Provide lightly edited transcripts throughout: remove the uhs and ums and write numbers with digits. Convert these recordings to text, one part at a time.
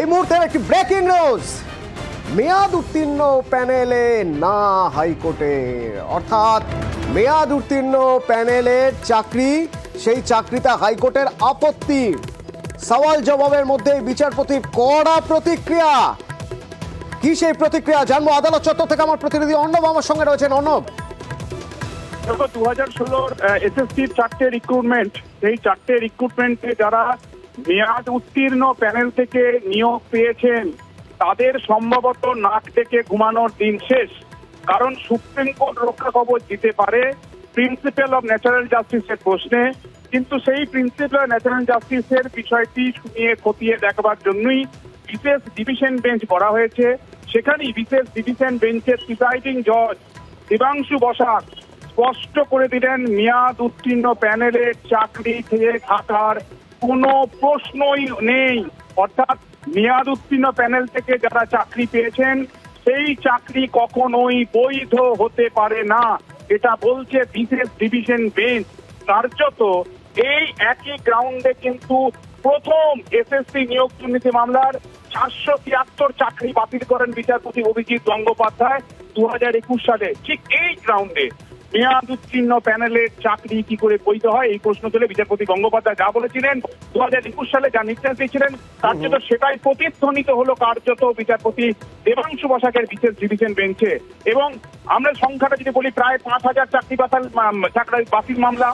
এই মুহূর্তে একটি ব্রেকিং নিউজ, মেয়াদ উত্তীর্ণ প্যানেলে না হাইকোর্টে, অর্থাৎ মেয়াদ উত্তীর্ণ প্যানেলের চাকরি, সেই চাকরিতে হাইকোর্টের আপত্তি। সওয়াল জবাবের মধ্যে বিচারপতির কড়া প্রতিক্রিয়া। কি সেই প্রতিক্রিয়া জানবো আদালত চত্বর থেকে। আমার প্রতিনিধি অর্ণব আমার সঙ্গে রয়েছেন। অর্ণব, 2016 এসএসসির 4টে রিক্রুটমেন্ট, সেই 4টে রিক্রুটমেন্টে যারা মেয়াদ উত্তীর্ণ প্যানেল থেকে নিয়োগ পেয়েছেন তাদের সম্ভবত নাক ডেকে ঘুমানোর দিন শেষ। কারণ সুপ্রিম কোর্ট রক্ষা কবচ দিতে পারে প্রিন্সিপাল অফ ন্যাচারাল জাস্টিসের প্রশ্নে, কিন্তু সেই প্রিন্সিপাল অফ ন্যাচারাল জাস্টিসের বিষয়টি শুনিয়ে খতিয়ে দেখবার জন্যই বিশেষ ডিভিশন বেঞ্চ করা হয়েছে। সেখানেই বিশেষ ডিভিশন বেঞ্চের প্রিসাইডিং জজ দেবাংশু বসাক স্পষ্ট করে দিলেন, মেয়াদ উত্তীর্ণ প্যানেলের চাকরি থেকে থাকার কোনো প্রশ্নই নেই। অর্থাৎ মেয়াদ উত্তীর্ণ প্যানেল থেকে যারা চাকরি পেয়েছেন সেই চাকরি কখনোই বৈধ হতে পারে না, এটা বলছে বিশেষ ডিভিশন বেঞ্চ। কার্যত এই একই গ্রাউন্ডে কিন্তু প্রথম এসএসসি নিয়োগ দুর্নীতি মামলার 473 চাকরি বাতিল করেন বিচারপতি অভিজিৎ গঙ্গোপাধ্যায় 2021 সালে। ঠিক এই গ্রাউন্ডে মেয়াদ উত্তীর্ণ প্যানেলের চাকরি কি করে বৈধ হয় এই প্রশ্ন তুলে বিচারপতি গঙ্গোপাধ্যায় যা বলেছিলেন 2021 সালে, যা নির্দেশ দিয়েছিলেন, কার্যত সেটাই প্রতিধ্বনিত হলো কার্যত বিচারপতি দেবাংশু বসাকের বিশেষ ডিভিশন বেঞ্চে। এবং আমরা সংখ্যাটা যদি বলি, প্রায় 5000 চাকরি বাতিল মামলা।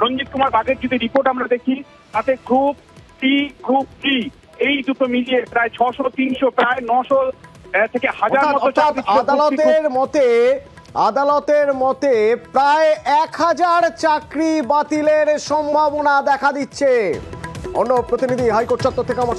রঞ্জিত কুমার বাগের যদি রিপোর্ট আমরা দেখি, তাতে গ্রুপ টি, গ্রুপ ডি এই দুটো মিলিয়ে প্রায় 600, 300, প্রায় 900 থেকে 1000 মতো চাকরি। আদালতের মতে প্রায় 1000 চাকরি বাতিলের সম্ভাবনা দেখা দিচ্ছে। অন্য প্রতিনিধি হাইকোর্ট চত্বর থেকে আমার